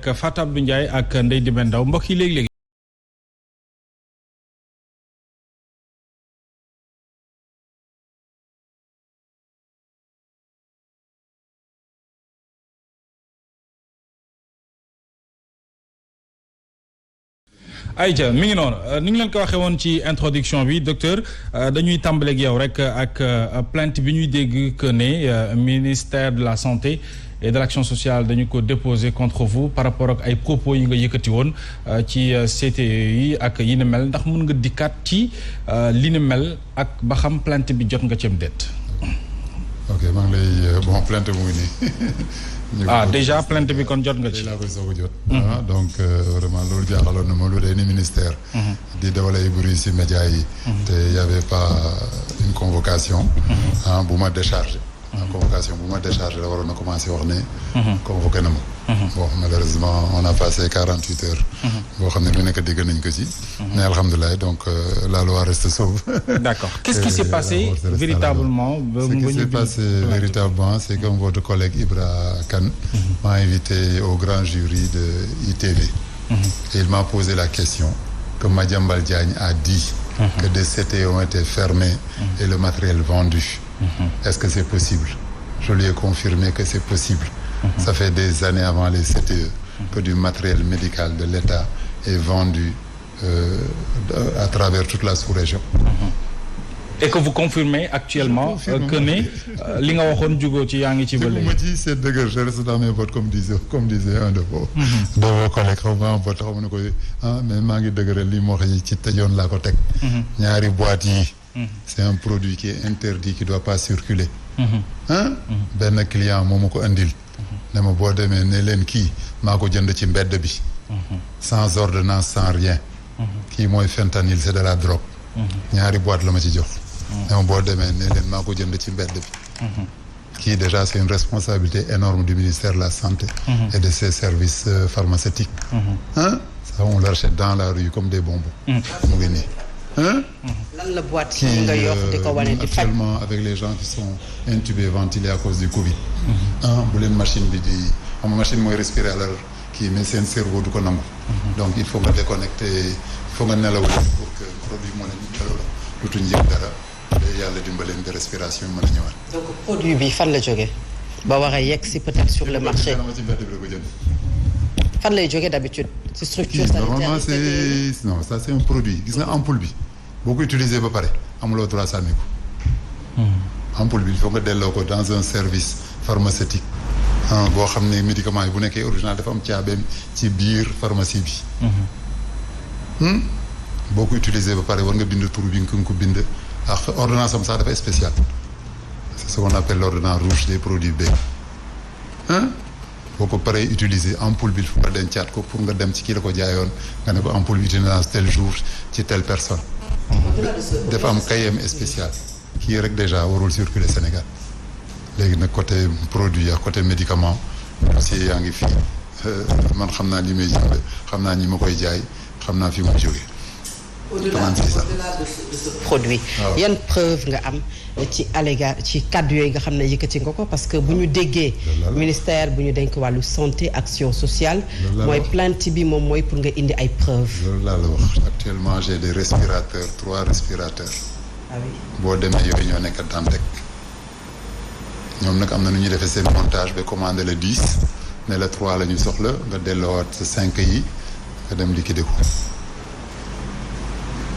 ak Fatou Abdou Ndiaye ak Ndeye Dimbé Ndaw mbokk yi léegi-léegi ayca mi ngi noonu ni ngi leen ko waxee woon ci introduction bi docteur dañuy tàmbaleeg yow rek ak plainte bi ñuy dégg que ne ministère de la santé et de l'action sociale dañu ko déposé contre vous par rapport ak ay propos yi nga yëkkati woon ci CTE yi ak yi ni mel ndax mën nga dikkaat ci li ni mel ak ba xam plainte bi jot nga cem déet. ok maa ngi lay bon plainte mu ngi nii. déjà plainte bi kon jot nga ci. laa koy soog a jot. donc vraiment loolu jaaxaloon na ma lu day ni ministère. di dawal ay bruit ci média yi. te y avait pas une convocation. bu ma déchargé. convocation bu ma déchargé la waroon na commencé wax ne. convoqué na ma. bon malheureusement on a passé 48 heures. boo xam ne lu nekk dégg nañ ko ci. mais alhamdulilah donc la loi reste sauve. D'accord. Qu'est-ce qui s'est passé véritablement? Ce qui s'est passé véritablement, c'est que votre collègue Ibra Kane m'a invité au grand jury de ITV. Et il m'a posé la question que Madiambal Diagne a dit que des CTE ont été fermés et le matériel vendu. Est-ce que c'est possible? Je lui ai confirmé que c'est possible. Ça fait des années avant les CTE que du matériel médical de l'État est vendu à travers toute la sous-région. Et que vous confirmez actuellement que ne li nga waxoon jugoo ci yaa ngi ci ba léegi. ma ci c'est dëgg je reste dans mes bottes comme disait un de vos collègues xaw ma bot xaw ma ne ko mais maa ngi dëgëral li moo wax ci tëjoon laa ko teg. ñaari boîtes yi. c'est un produit qui est interdit qui doit pas circuler. benn client moo ma ko andil. ne ma boo demee ne leen kii maa ko jënd ci mbedd bi. sans ordonnance sans rien. kii mooy fentanyl c'est de la drogue. ñaari boîte la ma ci jox. ne ma boo demee ne leen maa ko jënd ci mbedd bi. kii déjà c'est une responsabilité énorme du ministère de la santé. Et de ses services pharmaceutiques. Ça on l'achète dans la rue comme des bonbons. mu ngi nii. lan la boîte yi nga yor di ko wane di faj actuellement avec les gens qui sont intubés ventilés à cause du Covid. bu leen machine bi di xam nga machine mooy respirer à leur kii mais seen cerveau du ko nangu. donc il faut nga déconnecter il faut nga nelaw pour que produit moo leen daloo lutuñ yëg dara te yàlla dimbaleen de respiration mën a ñëwaat. donc produit bi fan la jógee ba war a yegg si peut-être sur le marché. ci mbedd bi la ko jënd. fan lay jógee d'habitude ci structure sanitaire. normalement c'est non ça c'est un produit gis nga ampoule bi boo ko utiliser ba pare amuloo droit sànni ko. ampoule bi il faut nga delloo ko dans un service pharmaceutique. boo xam ne médicament yi bu nekkee original dafa am caabeem ci biir pharmacie bi. boo ko utiliser ba pare war nga bind tur bi nga ko bind ak ordonnance am sax dafa spécial. c'est ce qu'on appelle l'ordonnance rouge des produits B. boo ko paree utiliser ampoule bi fu nga dencaat ko pour nga dem ci kii la ko jaayoon nga ne ko ampoule bi utilisé tel jour ci telle personne. dafa am kayem spécial. kii rek déjà warul circuler Sénégal. léegi nag côté produit ak côté médicament dossier yaa ngi fii man xam naa li may jënd xam naa ñi ma koy jaay xam naa fi mu jógee. au-delà de ce produit. yan preuve nga am ci kàddu yooyu nga xam ne yëkkati nga ko parce que bu ñu déggee. ministère bu ñu dénk wàllu santé action sociale. mooy plainte bi moom mooy pour nga indi ay preuves. loolu laa la wax actuellement j'ai des respirateurs 3 respirateurs. ah oui boo demee yooyu ñoo nekk Dantec. ñoom nag am na nu ñuy defee seen montage ba commandé le 10 ne la 3 la ñu soxla nga delloowaat 5 yi nga dem liquider ko.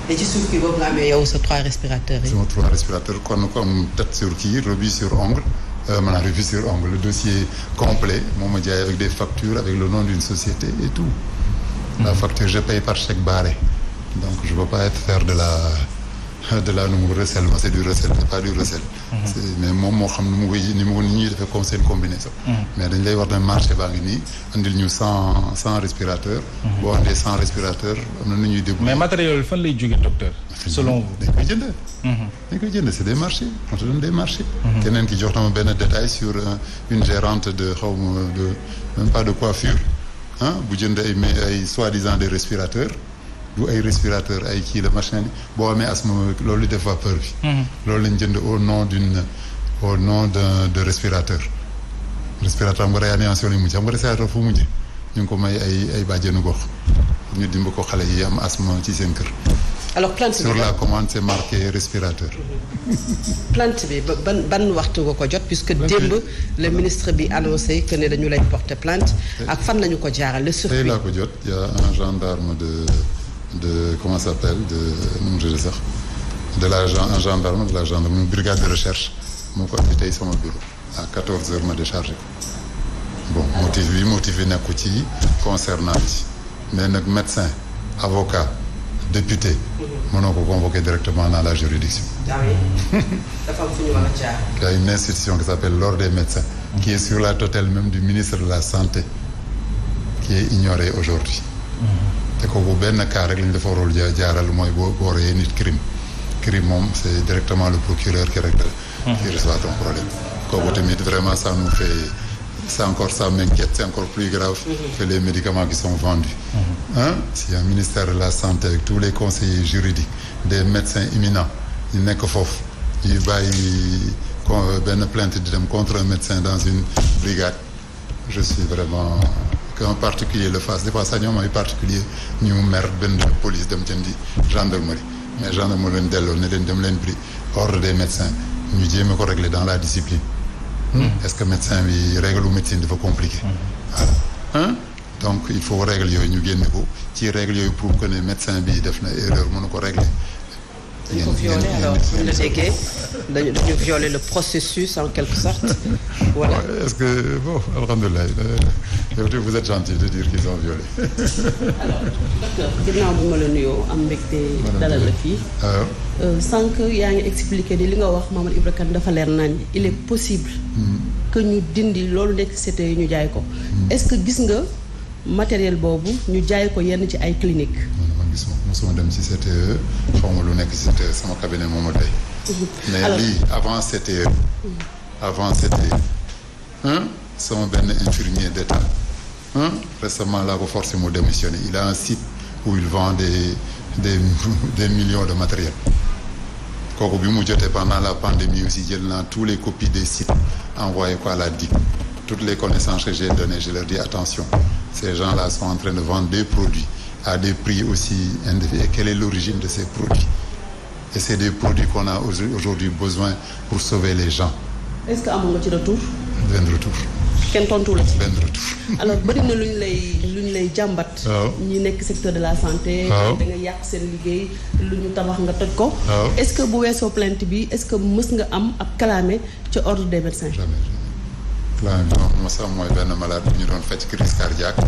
te ci suuf bi boobu nga amee yow sa 3 respirateurs yi. sama 3 respirateurs kon comme tête sur kii revue sur ongle maanaam revue sur ongle le dossier complet moo ma jaay avec des factures avec le nom d'une société et tout. La facture je paye par chèque barré donc je peux pas faire de la nu mu recel ma c'est du recel c'est pas du recel. mais moom moo xam ni ñuy defee comme seen combinaison. mais dañ lay war ne marché baa ngi nii andil ñu 100 respirateurs. boo andee 100 respirateurs am na nu ñuy déglu. mais matériel yi fan lay jógee docteur. selon vous dañ koy jënd. dañ koy jënd c'est des marchés on te donne des marchés. keneen ki jox na ma benn détail sur une gérante de xaw ma de même pas de coiffure bu jënd ay soi-disant des respirateurs. du ay respirateur ay kii la machin boo amee asthme loolu def vapeur bi. loolu lañ jënd au nom de respirateur. respirateur xam nga réanimation lañ mujj xam nga respirateur fu mujj ñu ngi ko may ay bàjjenu gox ñu dimba ko xale yi am asthme ci seen kër. alors plainte bi sur la commande c'est marqué respirateur. plainte bi ban waxtu nga ko jot puisque démb le ministre bi annoncé que ne dañu lay porter plainte ak fan lañu ko jaaral le circuit. tey laa ko jot y a un gendarme de comment ça s'appelle nu mu tudd sax un gendarme de la gendarmerie brigade de recherche moo ko andi tey sama bureau à 14h ma déchargé ko bon motif bi nekku ci concernant ci mais nag médecin avocat député mënoo ko convoquer directement dans la juridiction. ah oui dafa am fu ñu war a jaar. Il y a une institution qui s'appelle l'ordre des médecins qui est sur la tutelle même du ministre de la santé qui est ignorée aujourd'hui te kooku benn cas rek lañ dafa warul jaaral mooy boo reyee nit crime moom c'est directement le procureur qui règle qui reçoit ton problème kooku tamit vraiment ça m'inquiète, c'est encore plus grave que les médicaments qui sont vendus. Si un ministère de la santé avec tous les conseillers juridiques des médecins éminents ñu nekk foofu ñu bàyyi benn plainte di dem contre un médecin dans une brigade je suis vraiment qu'un particulier le fasse des fois sax ñoom ay particulier ñu mer benn police dem jëndi gendarmerie mais gendarmerie leen delloo ne leen dem leen bri ordre des médecins ñu jéem a ko régler dans la discipline. Est-ce que médecin bi règle u médecine dafa compliqué. Voilà donc il faut règle yooyu ñu génne ko ci règle yooyu pour que ne médecin bi def na erreur mënu ko régler. dañu ko violer alors bu la déggee dañu violer le processus en quelque sorte. voilà est-ce que bon alhamdulilah vous êtes gentil de dire qu'ils ont violé. alors docteur ginnaaw bu ma la nuyoo am mbégte dalal la fii. sànq yaa ngi expliqué ni li nga wax Mamadou Ibra Kane dafa leer nañ il est possible. que ñu dindi loolu nekk CTE yi ñu jaay ko. est-ce que gis nga matériel boobu ñu jaay ko yenn ci ay cliniques. mosuma dem ci CTE xaw ma lu nekk ci CTE sama cabinet moom a doy. mais lii avant CTE. sama benn infirmier d'État. récemment laa ko forcé mu démissionner il a un site où il vend des millions de matériel. kooku bi mu jotee pendant la pandémie aussi jël naa tous les copies des sites envoyé ko à la DIC. toutes les connaissances que j'ai données je leur dis attention ces gens-là sont en train de vendre des produits à des prix aussi indéfinis. Et quelle est l'origine de ces produits? Et c'est des produits qu'on a aujourd'hui besoin pour sauver les gens. Est-ce que amoon nga ci retour? benn retour. kenn tontu la ci. benn retour. alors bari na lu ñu lay jàmbat. ñi nekk secteur de la santé. da nga yàq seen liggéey lu ñu tabax nga toj ko. est-ce que bu weesoo plainte bi est-ce que mës nga am ab clamé ci ordre des médecins. jamais clamé bi moom mos am mooy benn malade bu ñu doon faj crise cardiaque.